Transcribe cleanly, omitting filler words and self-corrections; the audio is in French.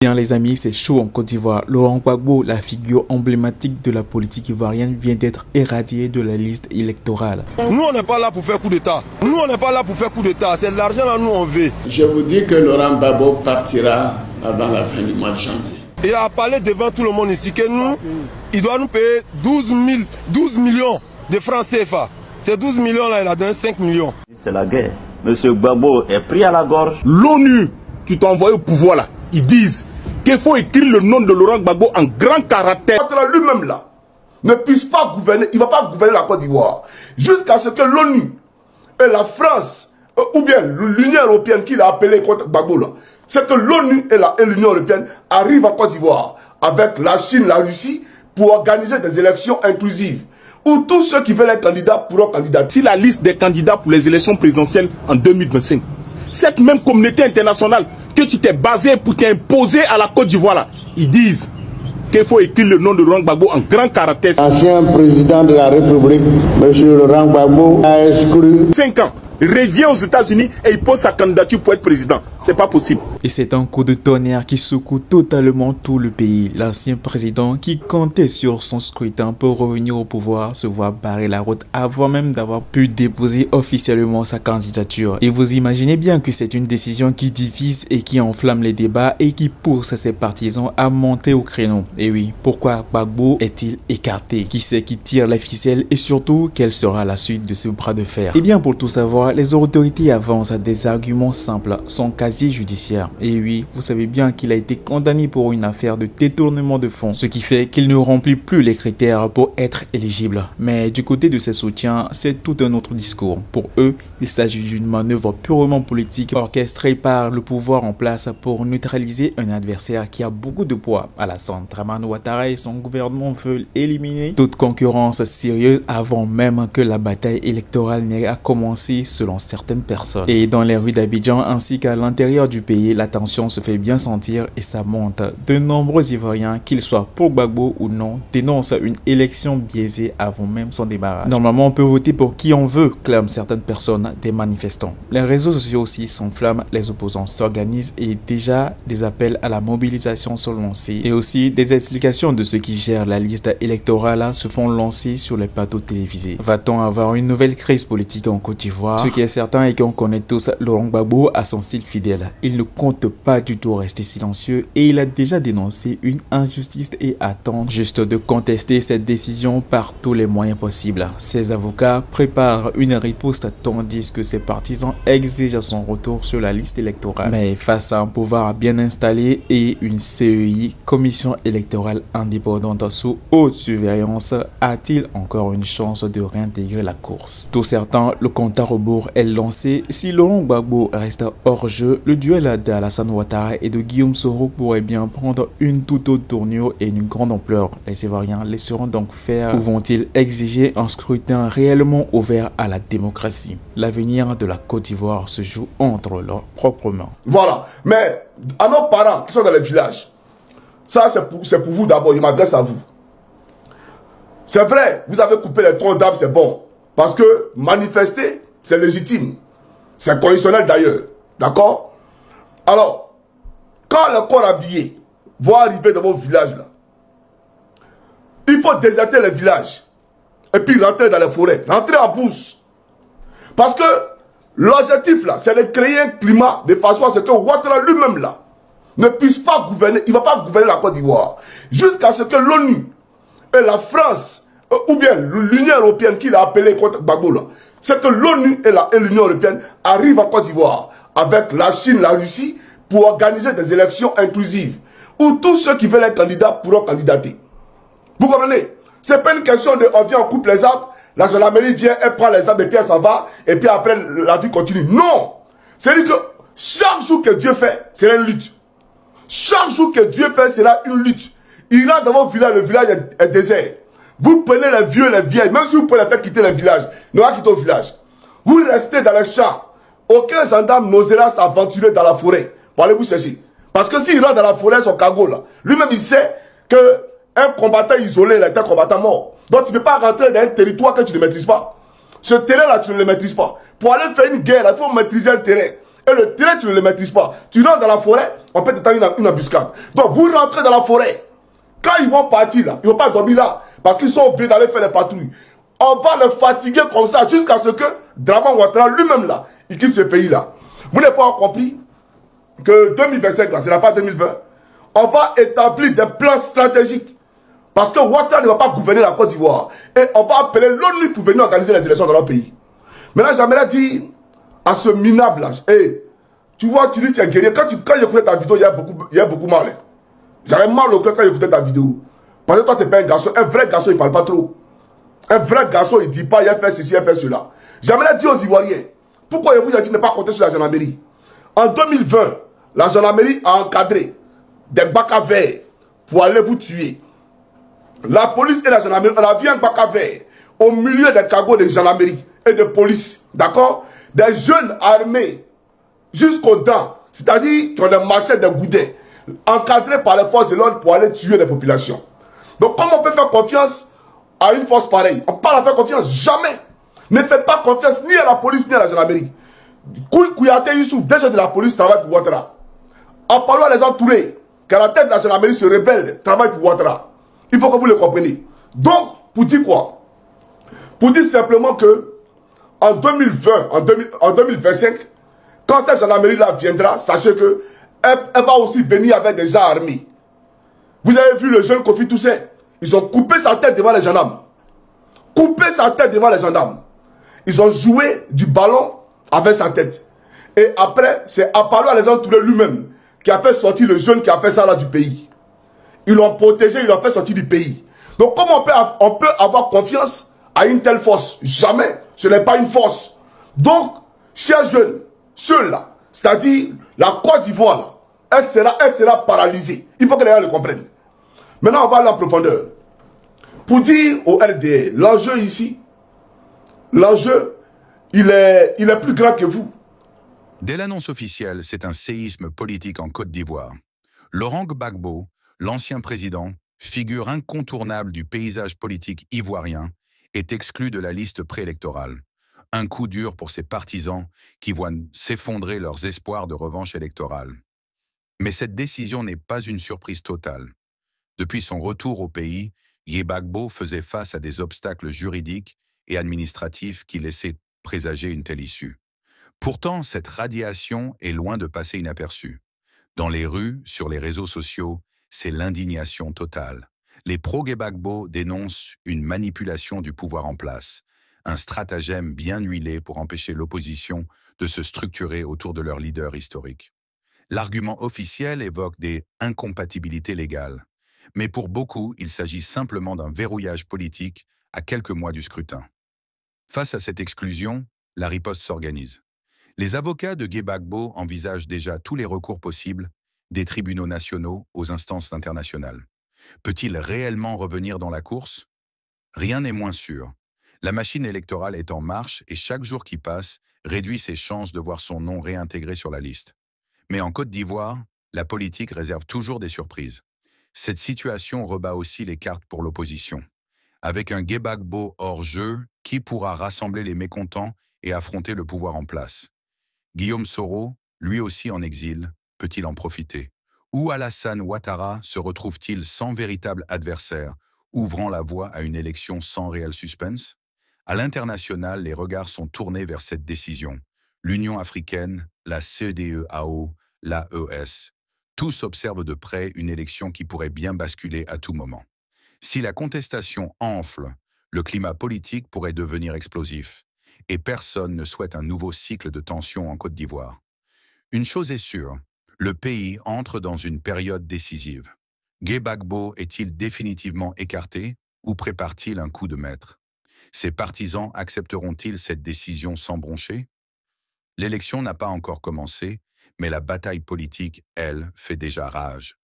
Bien les amis, c'est chaud en Côte d'Ivoire. Laurent Gbagbo, la figure emblématique de la politique ivoirienne, vient d'être éradié de la liste électorale. Nous, on n'est pas là pour faire coup d'État. Nous, on n'est pas là pour faire coup d'État. C'est de l'argent là, nous, on veut. Je vous dis que Laurent Gbagbo partira avant la fin du mois de janvier. Il a parlé devant tout le monde ici que nous, il doit nous payer 12 millions de francs CFA. Ces 12 millions là, il a donné 5 millions. C'est la guerre. Monsieur Gbagbo est pris à la gorge. L'ONU qui t'a envoyé au pouvoir là, ils disent qu'il faut écrire le nom de Laurent Gbagbo en grand caractère. Lui-même là ne puisse pas gouverner, il ne va pas gouverner la Côte d'Ivoire jusqu'à ce que l'ONU et la France ou bien l'Union européenne qui l'a appelé contre Gbagbo là, c'est que l'ONU et l'Union européenne arrivent en Côte d'Ivoire avec la Chine, la Russie pour organiser des élections inclusives où tous ceux qui veulent être candidats pourront candidater. Si la liste des candidats pour les élections présidentielles en 2025, cette même communauté internationale que tu t'es basé pour t'imposer à la Côte d'Ivoire là, ils disent qu'il faut écrire le nom de Laurent Gbagbo en grand caractère. L'ancien président de la République, M. Laurent Gbagbo, a exclu 5 ans. Revient aux États-Unis et il pose sa candidature pour être président. C'est pas possible. Et c'est un coup de tonnerre qui secoue totalement tout le pays. L'ancien président qui comptait sur son scrutin pour revenir au pouvoir se voit barrer la route avant même d'avoir pu déposer officiellement sa candidature. Et vous imaginez bien que c'est une décision qui divise et qui enflamme les débats et qui pousse ses partisans à monter au créneau. Et oui, pourquoi Gbagbo est-il écarté? Qui c'est qui tire la ficelle et surtout quelle sera la suite de ce bras de fer? Et bien pour tout savoir, les autorités avancent des arguments simples, son casier judiciaire. Et oui, vous savez bien qu'il a été condamné pour une affaire de détournement de fonds, ce qui fait qu'il ne remplit plus les critères pour être éligible. Mais du côté de ses soutiens, c'est tout un autre discours. Pour eux, il s'agit d'une manœuvre purement politique orchestrée par le pouvoir en place pour neutraliser un adversaire qui a beaucoup de poids. Alassane Dramane Ouattara et son gouvernement veulent éliminer toute concurrence sérieuse avant même que la bataille électorale n'ait à commencer selon certaines personnes. Et dans les rues d'Abidjan ainsi qu'à l'intérieur du pays, la tension se fait bien sentir et ça monte. De nombreux Ivoiriens, qu'ils soient pour Gbagbo ou non, dénoncent une élection biaisée avant même son démarrage. Normalement, on peut voter pour qui on veut, clament certaines personnes, des manifestants. Les réseaux sociaux aussi s'enflamment, les opposants s'organisent et déjà des appels à la mobilisation sont lancés. Et aussi des explications de ceux qui gèrent la liste électorale se font lancer sur les plateaux télévisés. Va-t-on avoir une nouvelle crise politique en Côte d'Ivoire? Ce qui est certain est qu'on connaît tous Laurent Gbagbo à son style fidèle. Il ne compte pas du tout rester silencieux et il a déjà dénoncé une injustice et attend juste de contester cette décision par tous les moyens possibles. Ses avocats préparent une riposte tandis que ses partisans exigent son retour sur la liste électorale. Mais face à un pouvoir bien installé et une CEI, commission électorale indépendante sous haute surveillance, a-t-il encore une chance de réintégrer la course? Tout certain, le compte à rebours est lancé. Si Laurent Gbagbo reste hors jeu, le duel d'Alassane Ouattara et de Guillaume Soro pourrait bien prendre une toute autre tournure et une grande ampleur. Les Ivoiriens laisseront donc faire ou vont-ils exiger un scrutin réellement ouvert à la démocratie? L'avenir de la Côte d'Ivoire se joue entre leurs propres mains. Voilà, mais à nos parents qui sont dans les villages, ça c'est pour vous d'abord, je m'adresse à vous. C'est vrai, vous avez coupé les troncs d'arbres, c'est bon. Parce que manifester, c'est légitime. C'est conditionnel d'ailleurs. D'accord? Alors, quand le corps habillé va arriver dans vos villages là, il faut déserter les villages. Et puis rentrer dans les forêts. Rentrer en bourse. Parce que l'objectif là, c'est de créer un climat de façon à ce que Ouattara lui-même là ne puisse pas gouverner. Il ne va pas gouverner la Côte d'Ivoire. Jusqu'à ce que l'ONU et la France ou bien l'Union européenne qui l'a appelé contre Gbagbo là, c'est que l'ONU et l'Union européenne arrivent en Côte d'Ivoire avec la Chine, la Russie pour organiser des élections inclusives où tous ceux qui veulent être candidats pourront candidater. Vous comprenez? C'est pas une question de on vient, on coupe les arbres, la gendarmerie vient, elle prend les arbres et puis elle s'en va et puis après la vie continue. Non! C'est-à-dire que chaque jour que Dieu fait, c'est une lutte. Chaque jour que Dieu fait, c'est là une lutte. Il rentre dans votre village, le village est désert. Vous prenez les vieux, les vieilles, même si vous pouvez les faire quitter le village, ne pas quitter le village. Vous restez dans les champs. Aucun gendarme n'osera s'aventurer dans la forêt pour aller vous chercher. Parce que s'il rentre dans la forêt, son cagot là, lui-même il sait qu'un combattant isolé est un combattant mort. Donc tu ne peux pas rentrer dans un territoire que tu ne maîtrises pas. Ce terrain là, tu ne le maîtrises pas. Pour aller faire une guerre, il faut maîtriser un terrain. Et le terrain, tu ne le maîtrises pas. Tu rentres dans la forêt, on peut te tendre une embuscade. Donc vous rentrez dans la forêt. Quand ils vont partir là, ils ne vont pas dormir là. Parce qu'ils sont obligés d'aller faire les patrouilles. On va les fatiguer comme ça jusqu'à ce que Draman Ouattara lui-même là, il quitte ce pays là. Vous n'avez pas compris que 2025 là, ce n'est pas 2020. On va établir des plans stratégiques. Parce que Ouattara ne va pas gouverner la Côte d'Ivoire. Et on va appeler l'ONU pour venir organiser les élections dans leur pays. Maintenant, j'aimerais dire à ce minable là, hey, tu vois, tu dis tu es guerrier. Quand j'écoutais ta vidéo, il y a beaucoup mal. Hein. J'avais mal au cœur quand j'écoutais ta vidéo. Parce que toi, tu n'es pas un garçon. Un vrai garçon, il ne parle pas trop. Un vrai garçon, il ne dit pas, il a fait ceci, il a fait cela. J'aimerais dire aux Ivoiriens, pourquoi il vous a dit de ne pas compter sur la gendarmerie? En 2020, la gendarmerie a encadré des bacs à verre pour aller vous tuer. La police et la gendarmerie, on a vu un bac à verre au milieu des cargos de gendarmerie et de police. D'accord? Des jeunes armés jusqu'aux dents, c'est-à-dire qui ont des machettes, des goudins, encadrés par les forces de l'ordre pour aller tuer les populations. Donc, comment on peut faire confiance à une force pareille? On ne peut pas faire confiance, jamais. Ne faites pas confiance ni à la police ni à la gendarmerie. Kouyaté Youssouf, déjà de la police, travaille pour Ouattara. En parlant à les entourer, qu'à la tête de la gendarmerie se rebelle, travaille pour Ouattara. Il faut que vous le compreniez. Donc, pour dire quoi? Pour dire simplement que en 2020, en 2025, quand cette gendarmerie-là viendra, sachez que elle va aussi venir avec des gens armés. Vous avez vu le jeune Kofi Toussaint? Ils ont coupé sa tête devant les gendarmes. Coupé sa tête devant les gendarmes. Ils ont joué du ballon avec sa tête. Et après, c'est Apollo Alexandre Touré lui-même qui a fait sortir le jeune qui a fait ça là du pays. Ils l'ont protégé, ils l'ont fait sortir du pays. Donc comment on peut avoir confiance à une telle force? Jamais. Ce n'est pas une force. Donc, chers jeunes, ceux-là, c'est-à-dire la Côte d'Ivoire, elle sera paralysée. Il faut que les gens le comprennent. Maintenant, on va aller en profondeur. Pour dire au RDR, l'enjeu ici, l'enjeu, il est plus grand que vous. Dès l'annonce officielle, c'est un séisme politique en Côte d'Ivoire. Laurent Gbagbo, l'ancien président, figure incontournable du paysage politique ivoirien, est exclu de la liste préélectorale. Un coup dur pour ses partisans qui voient s'effondrer leurs espoirs de revanche électorale. Mais cette décision n'est pas une surprise totale. Depuis son retour au pays, Gbagbo faisait face à des obstacles juridiques et administratifs qui laissaient présager une telle issue. Pourtant, cette radiation est loin de passer inaperçue. Dans les rues, sur les réseaux sociaux, c'est l'indignation totale. Les pro-Gbagbo dénoncent une manipulation du pouvoir en place, un stratagème bien huilé pour empêcher l'opposition de se structurer autour de leur leader historique. L'argument officiel évoque des incompatibilités légales, mais pour beaucoup, il s'agit simplement d'un verrouillage politique à quelques mois du scrutin. Face à cette exclusion, la riposte s'organise. Les avocats de Gbagbo envisagent déjà tous les recours possibles, des tribunaux nationaux aux instances internationales. Peut-il réellement revenir dans la course? Rien n'est moins sûr. La machine électorale est en marche et chaque jour qui passe réduit ses chances de voir son nom réintégré sur la liste. Mais en Côte d'Ivoire, la politique réserve toujours des surprises. Cette situation rebat aussi les cartes pour l'opposition. Avec un Gbagbo hors jeu, qui pourra rassembler les mécontents et affronter le pouvoir en place? Guillaume Soro, lui aussi en exil, peut-il en profiter? Ou Alassane Ouattara se retrouve-t-il sans véritable adversaire, ouvrant la voie à une élection sans réel suspense? À l'international, les regards sont tournés vers cette décision. L'Union africaine, la CEDEAO, l'AES, tous observent de près une élection qui pourrait bien basculer à tout moment. Si la contestation enfle, le climat politique pourrait devenir explosif, et personne ne souhaite un nouveau cycle de tension en Côte d'Ivoire. Une chose est sûre, le pays entre dans une période décisive. Gbagbo est-il définitivement écarté ou prépare-t-il un coup de maître? Ses partisans accepteront-ils cette décision sans broncher? L'élection n'a pas encore commencé, mais la bataille politique, elle, fait déjà rage.